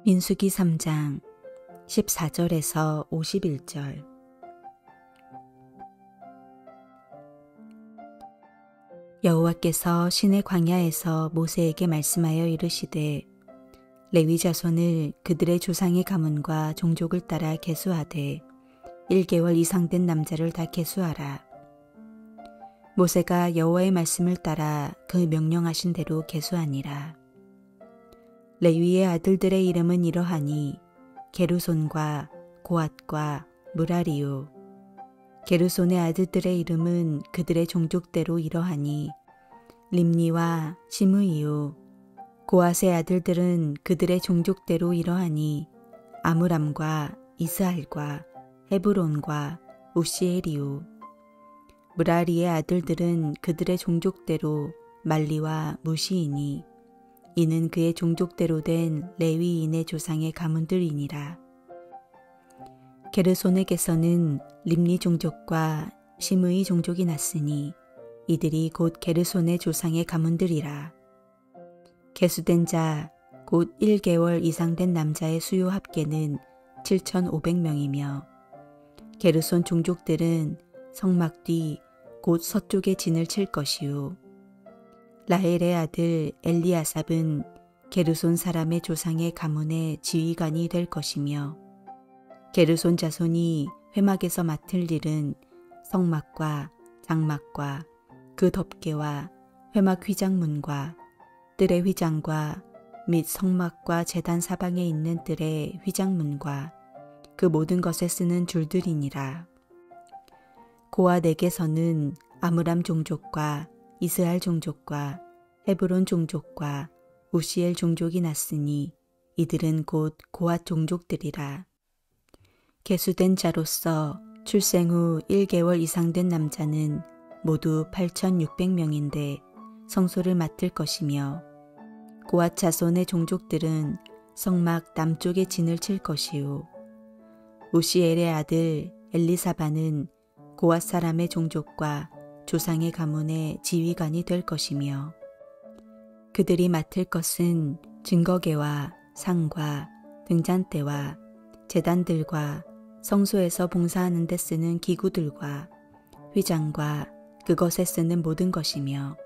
민수기 3장 14절에서 51절. 여호와께서 시내 광야에서 모세에게 말씀하여 이르시되 레위 자손을 그들의 조상의 가문과 종족을 따라 계수하되 1개월 이상 된 남자를 다 계수하라. 모세가 여호와의 말씀을 따라 그 명령하신 대로 계수하니라. 레위의 아들들의 이름은 이러하니 게르손과 고앗과 무라리요. 게르손의 아들들의 이름은 그들의 종족대로 이러하니 림니와 시므이요. 고앗의 아들들은 그들의 종족대로 이러하니 아므람과 이스할과 헤브론과 우시엘이요. 무라리의 아들들은 그들의 종족대로 말리와 무시이니 이는 그의 종족대로 된 레위인의 조상의 가문들이니라. 게르손에게서는 림니 종족과 시므이 종족이 났으니 이들이 곧 게르손의 조상의 가문들이라. 계수된 자 곧 1개월 이상 된 남자의 수요 합계는 7,500명이며 게르손 종족들은 성막 뒤 곧 서쪽에 진을 칠 것이요. 라헬의 아들 엘리아삽은 게르손 사람의 조상의 가문의 지휘관이 될 것이며 게르손 자손이 회막에서 맡을 일은 성막과 장막과 그 덮개와 회막 휘장문과 뜰의 휘장과 및 성막과 제단 사방에 있는 뜰의 휘장문과 그 모든 것에 쓰는 줄들이니라. 고앗에게서는 아므람 종족과 이스할 종족과 헤브론 종족과 우시엘 종족이 났으니 이들은 곧 고앗 종족들이라. 계수된 자로서 출생 후 1개월 이상 된 남자는 모두 8,600명인데 성소를 맡을 것이며 고앗 자손의 종족들은 성막 남쪽에 진을 칠 것이요. 우시엘의 아들 엘리사바는 고앗 사람의 종족과 조상의 가문의 지휘관이 될 것이며 그들이 맡을 것은 증거계와 상과 등잔대와 제단들과 성소에서 봉사하는 데 쓰는 기구들과 휘장과 그것에 쓰는 모든 것이며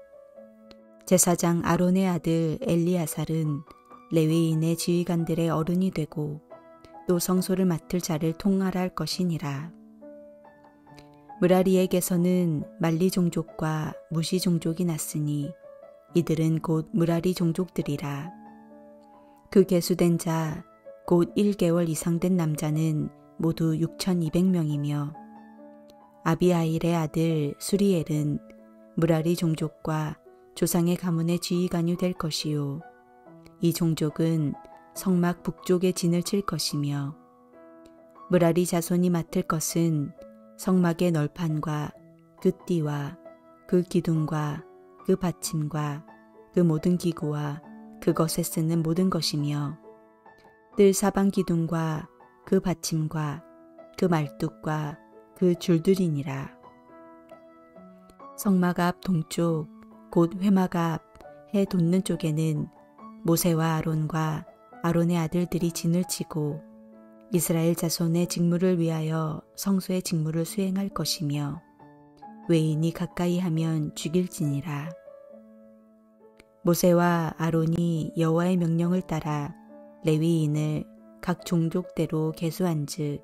제사장 아론의 아들 엘리아살은 레위인의 지휘관들의 어른이 되고 또 성소를 맡을 자를 통할할 할 것이니라. 무라리에게서는 말리 종족과 무시 종족이 났으니 이들은 곧 무라리 종족들이라. 그 계수된 자 곧 1개월 이상 된 남자는 모두 6,200명이며 아비아일의 아들 수리엘은 무라리 종족과 조상의 가문의 지휘관이 될 것이요. 이 종족은 성막 북쪽에 진을 칠 것이며 무라리 자손이 맡을 것은 성막의 널판과 그 띠와 그 기둥과 그 받침과 그 모든 기구와 그것에 쓰는 모든 것이며 뜰 사방 기둥과 그 받침과 그 말뚝과 그 줄들이니라. 성막 앞 동쪽 곧 회막 앞 해 돋는 쪽에는 모세와 아론과 아론의 아들들이 진을 치고 이스라엘 자손의 직무를 위하여 성소의 직무를 수행할 것이며 외인이 가까이 하면 죽일지니라. 모세와 아론이 여호와의 명령을 따라 레위인을 각 종족대로 계수한즉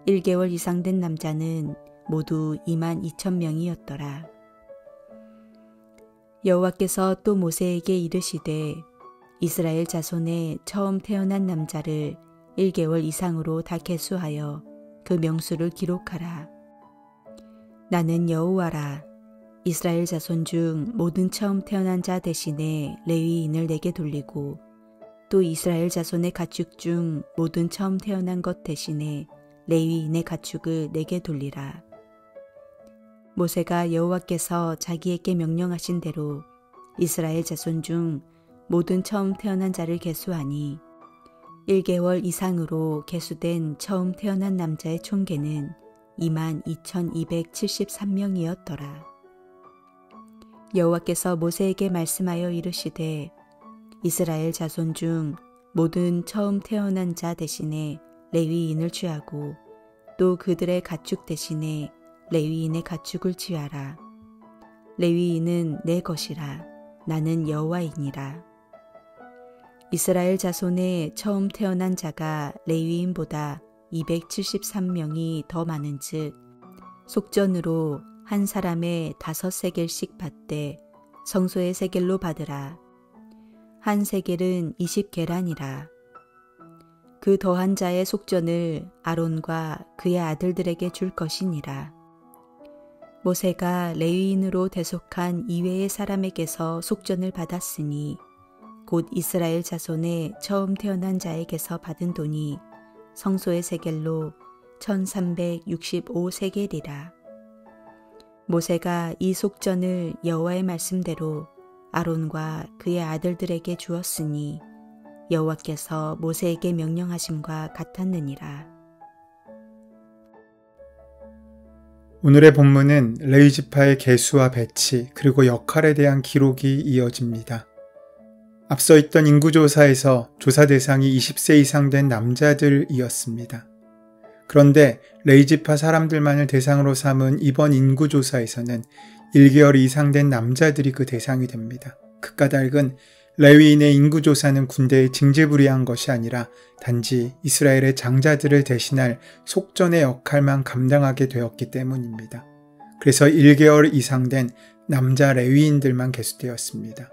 1개월 이상 된 남자는 모두 22,000명이었더라. 여호와께서 또 모세에게 이르시되 이스라엘 자손의 처음 태어난 남자를 1개월 이상으로 다 계수하여 그 명수를 기록하라. 나는 여호와라. 이스라엘 자손 중 모든 처음 태어난 자 대신에 레위인을 내게 돌리고 또 이스라엘 자손의 가축 중 모든 처음 태어난 것 대신에 레위인의 가축을 내게 돌리라. 모세가 여호와께서 자기에게 명령하신 대로 이스라엘 자손 중 모든 처음 태어난 자를 계수하니 1개월 이상으로 계수된 처음 태어난 남자의 총계는 22,273명이었더라. 여호와께서 모세에게 말씀하여 이르시되 이스라엘 자손 중 모든 처음 태어난 자 대신에 레위인을 취하고 또 그들의 가축 대신에 레위인의 가축을 취하라. 레위인은 내 것이라. 나는 여호와이니라. 이스라엘 자손의 처음 태어난 자가 레위인보다 273명이 더 많은즉 속전으로 한 사람의 5세겔씩 받되 성소의 세겔로 받으라. 한 세겔은 20계란이라. 그 더한 자의 속전을 아론과 그의 아들들에게 줄 것이니라. 모세가 레위인으로 대속한 이외의 사람에게서 속전을 받았으니 곧 이스라엘 자손의 처음 태어난 자에게서 받은 돈이 성소의 세겔로 1365세겔이라. 모세가 이 속전을 여호와의 말씀대로 아론과 그의 아들들에게 주었으니 여호와께서 모세에게 명령하심과 같았느니라. 오늘의 본문은 레위지파의 계수와 배치 그리고 역할에 대한 기록이 이어집니다. 앞서 있던 인구조사에서 조사 대상이 20세 이상 된 남자들이었습니다. 그런데 레위지파 사람들만을 대상으로 삼은 이번 인구조사에서는 1개월 이상 된 남자들이 그 대상이 됩니다. 그 까닭은 레위인의 인구조사는 군대에 징제부리한 것이 아니라 단지 이스라엘의 장자들을 대신할 속전의 역할만 감당하게 되었기 때문입니다. 그래서 1개월 이상 된 남자 레위인들만 계수되었습니다.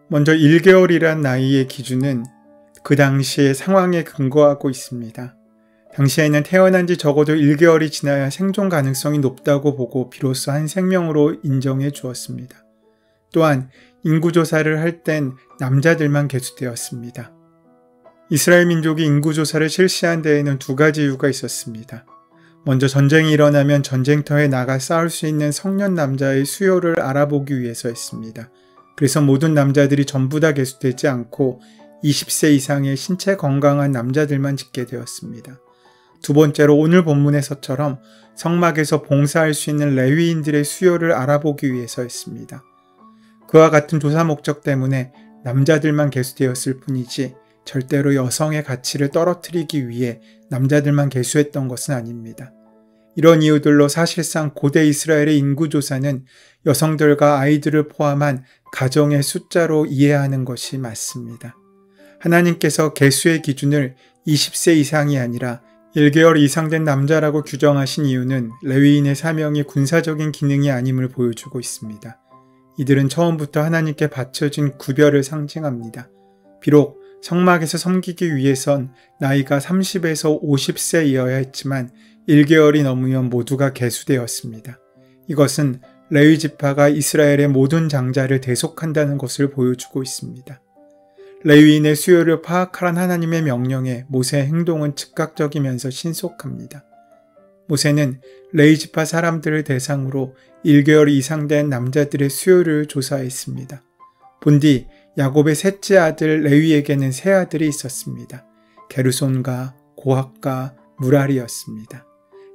먼저 1개월이란 나이의 기준은 그 당시의 상황에 근거하고 있습니다. 당시에는 태어난 지 적어도 1개월이 지나야 생존 가능성이 높다고 보고 비로소 한 생명으로 인정해 주었습니다. 또한 인구조사를 할 땐 남자들만 계수되었습니다. 이스라엘 민족이 인구조사를 실시한 데에는 두 가지 이유가 있었습니다. 먼저 전쟁이 일어나면 전쟁터에 나가 싸울 수 있는 성년 남자의 수요를 알아보기 위해서였습니다. 그래서 모든 남자들이 전부 다 계수되지 않고 20세 이상의 신체 건강한 남자들만 짓게 되었습니다. 두 번째로 오늘 본문에서처럼 성막에서 봉사할 수 있는 레위인들의 수요를 알아보기 위해서였습니다. 그와 같은 조사 목적 때문에 남자들만 계수되었을 뿐이지 절대로 여성의 가치를 떨어뜨리기 위해 남자들만 계수했던 것은 아닙니다. 이런 이유들로 사실상 고대 이스라엘의 인구조사는 여성들과 아이들을 포함한 가정의 숫자로 이해하는 것이 맞습니다. 하나님께서 계수의 기준을 20세 이상이 아니라 1개월 이상 된 남자라고 규정하신 이유는 레위인의 사명이 군사적인 기능이 아님을 보여주고 있습니다. 이들은 처음부터 하나님께 바쳐진 구별을 상징합니다. 비록 성막에서 섬기기 위해선 나이가 30에서 50세이어야 했지만 1개월이 넘으면 모두가 계수되었습니다. 이것은 레위지파가 이스라엘의 모든 장자를 대속한다는 것을 보여주고 있습니다. 레위인의 수요를 파악하란 하나님의 명령에 모세의 행동은 즉각적이면서 신속합니다. 모세는 레위지파 사람들을 대상으로 1개월 이상 된 남자들의 수요를 조사했습니다. 본디 야곱의 셋째 아들 레위에게는 세 아들이 있었습니다. 게르손과 고핫과 무랄이었습니다.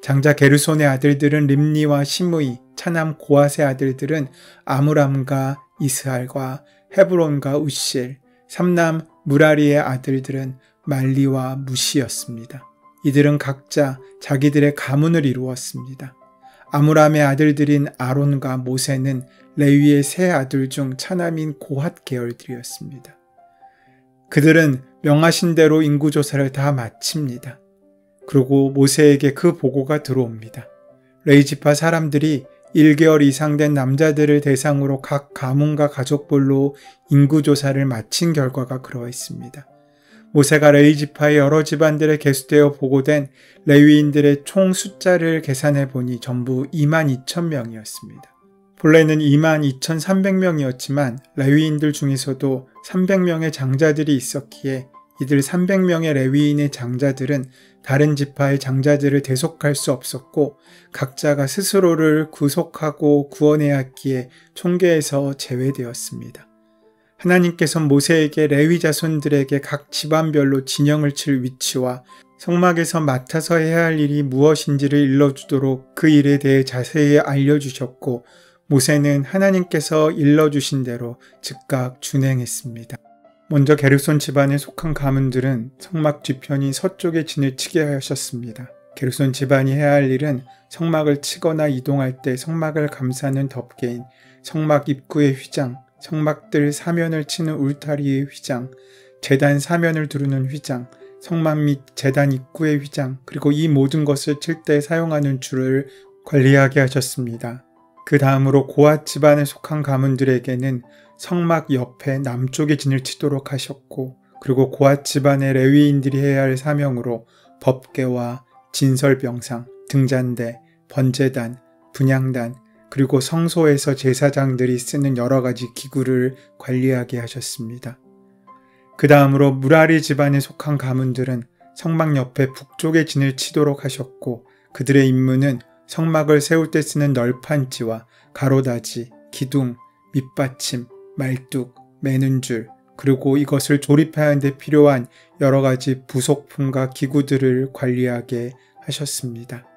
장자 게르손의 아들들은 림니와 시므이, 차남 고핫의 아들들은 아므람과 이스할과 헤브론과 우실, 삼남 무라리의 아들들은 말리와 무시였습니다. 이들은 각자 자기들의 가문을 이루었습니다. 아므람의 아들들인 아론과 모세는 레위의 세 아들 중 차남인 고핫 계열들이었습니다. 그들은 명하신 대로 인구조사를 다 마칩니다. 그리고 모세에게 그 보고가 들어옵니다. 레위지파 사람들이 1개월 이상 된 남자들을 대상으로 각 가문과 가족별로 인구조사를 마친 결과가 그러했습니다. 모세가 레위지파의 여러 집안들에 계수되어 보고된 레위인들의 총 숫자를 계산해 보니 전부 22,000명이었습니다. 본래는 22,300명이었지만 레위인들 중에서도 300명의 장자들이 있었기에 이들 300명의 레위인의 장자들은 다른 지파의 장자들을 대속할 수 없었고 각자가 스스로를 구속하고 구원해야 했기에 총계에서 제외되었습니다. 하나님께서 모세에게 레위 자손들에게 각 집안별로 진영을 칠 위치와 성막에서 맡아서 해야 할 일이 무엇인지를 일러주도록 그 일에 대해 자세히 알려주셨고 모세는 하나님께서 일러주신 대로 즉각 준행했습니다. 먼저 게르손 집안에 속한 가문들은 성막 뒤편인 서쪽에 진을 치게 하셨습니다. 게르손 집안이 해야 할 일은 성막을 치거나 이동할 때 성막을 감싸는 덮개인 성막 입구의 휘장, 성막들 사면을 치는 울타리의 휘장, 제단 사면을 두르는 휘장, 성막 및 제단 입구의 휘장, 그리고 이 모든 것을 칠 때 사용하는 줄을 관리하게 하셨습니다. 그 다음으로 고앗 집안에 속한 가문들에게는 성막 옆에 남쪽에 진을 치도록 하셨고, 그리고 고앗 집안의 레위인들이 해야 할 사명으로 법궤와 진설병상, 등잔대, 번제단, 분향단, 그리고 성소에서 제사장들이 쓰는 여러 가지 기구를 관리하게 하셨습니다. 그 다음으로 무라리 집안에 속한 가문들은 성막 옆에 북쪽에 진을 치도록 하셨고, 그들의 임무는 성막을 세울 때 쓰는 널판지와 가로다지, 기둥, 밑받침, 말뚝, 매는 줄, 그리고 이것을 조립하는 데 필요한 여러 가지 부속품과 기구들을 관리하게 하셨습니다.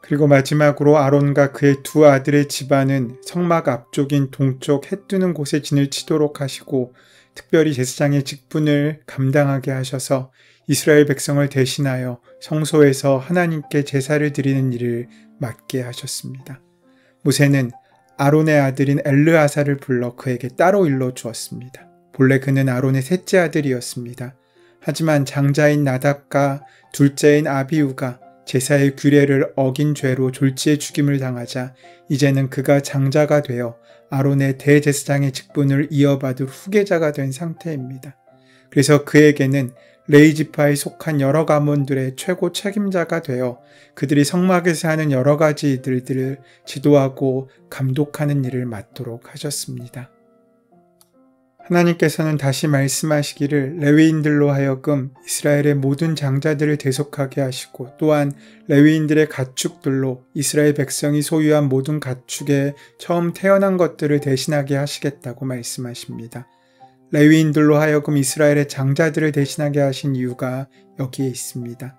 그리고 마지막으로 아론과 그의 두 아들의 집안은 성막 앞쪽인 동쪽 해 뜨는 곳에 진을 치도록 하시고, 특별히 제사장의 직분을 감당하게 하셔서 이스라엘 백성을 대신하여 성소에서 하나님께 제사를 드리는 일을 맡게 하셨습니다. 모세는 아론의 아들인 엘르아사를 불러 그에게 따로 일러 주었습니다. 본래 그는 아론의 셋째 아들이었습니다. 하지만 장자인 나답과 둘째인 아비우가 제사의 규례를 어긴 죄로 졸지에 죽임을 당하자 이제는 그가 장자가 되어 아론의 대제사장의 직분을 이어받을 후계자가 된 상태입니다. 그래서 그에게는 레위지파에 속한 여러 가문들의 최고 책임자가 되어 그들이 성막에서 하는 여러 가지 일들을 지도하고 감독하는 일을 맡도록 하셨습니다. 하나님께서는 다시 말씀하시기를 레위인들로 하여금 이스라엘의 모든 장자들을 대속하게 하시고, 또한 레위인들의 가축들로 이스라엘 백성이 소유한 모든 가축에 처음 태어난 것들을 대신하게 하시겠다고 말씀하십니다. 레위인들로 하여금 이스라엘의 장자들을 대신하게 하신 이유가 여기에 있습니다.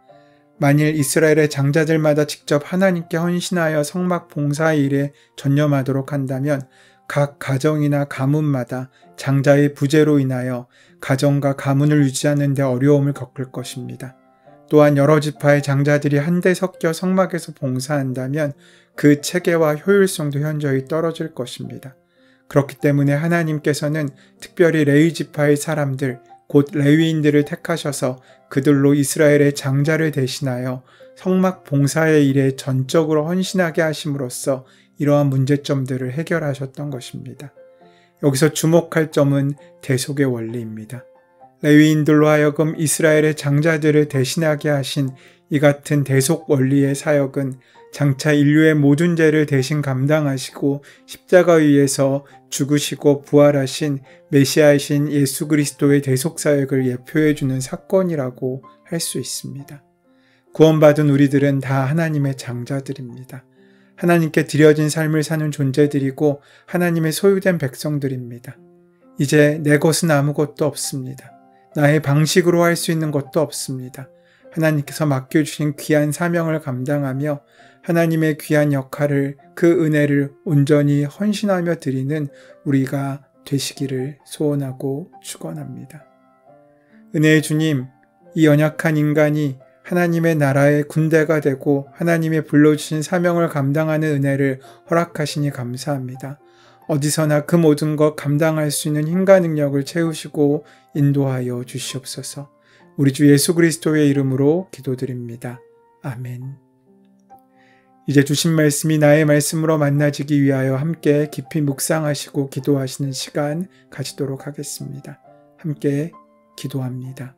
만일 이스라엘의 장자들마다 직접 하나님께 헌신하여 성막 봉사 일에 전념하도록 한다면 각 가정이나 가문마다 장자의 부재로 인하여 가정과 가문을 유지하는 데 어려움을 겪을 것입니다. 또한 여러 지파의 장자들이 한데 섞여 성막에서 봉사한다면 그 체계와 효율성도 현저히 떨어질 것입니다. 그렇기 때문에 하나님께서는 특별히 레위 지파의 사람들, 곧 레위인들을 택하셔서 그들로 이스라엘의 장자를 대신하여 성막 봉사의 일에 전적으로 헌신하게 하심으로써 이러한 문제점들을 해결하셨던 것입니다. 여기서 주목할 점은 대속의 원리입니다. 레위인들로 하여금 이스라엘의 장자들을 대신하게 하신 이 같은 대속 원리의 사역은 장차 인류의 모든 죄를 대신 감당하시고 십자가 위에서 죽으시고 부활하신 메시아이신 예수 그리스도의 대속 사역을 예표해주는 사건이라고 할 수 있습니다. 구원받은 우리들은 다 하나님의 장자들입니다. 하나님께 드려진 삶을 사는 존재들이고 하나님의 소유된 백성들입니다. 이제 내 것은 아무것도 없습니다. 나의 방식으로 할 수 있는 것도 없습니다. 하나님께서 맡겨주신 귀한 사명을 감당하며 하나님의 귀한 역할을, 그 은혜를 온전히 헌신하며 드리는 우리가 되시기를 소원하고 축원합니다. 은혜의 주님, 이 연약한 인간이 하나님의 나라의 군대가 되고 하나님의 불러주신 사명을 감당하는 은혜를 허락하시니 감사합니다. 어디서나 그 모든 것 감당할 수 있는 힘과 능력을 채우시고 인도하여 주시옵소서. 우리 주 예수 그리스도의 이름으로 기도드립니다. 아멘. 이제 주신 말씀이 나의 말씀으로 만나지기 위하여 함께 깊이 묵상하시고 기도하시는 시간 가지도록 하겠습니다. 함께 기도합니다.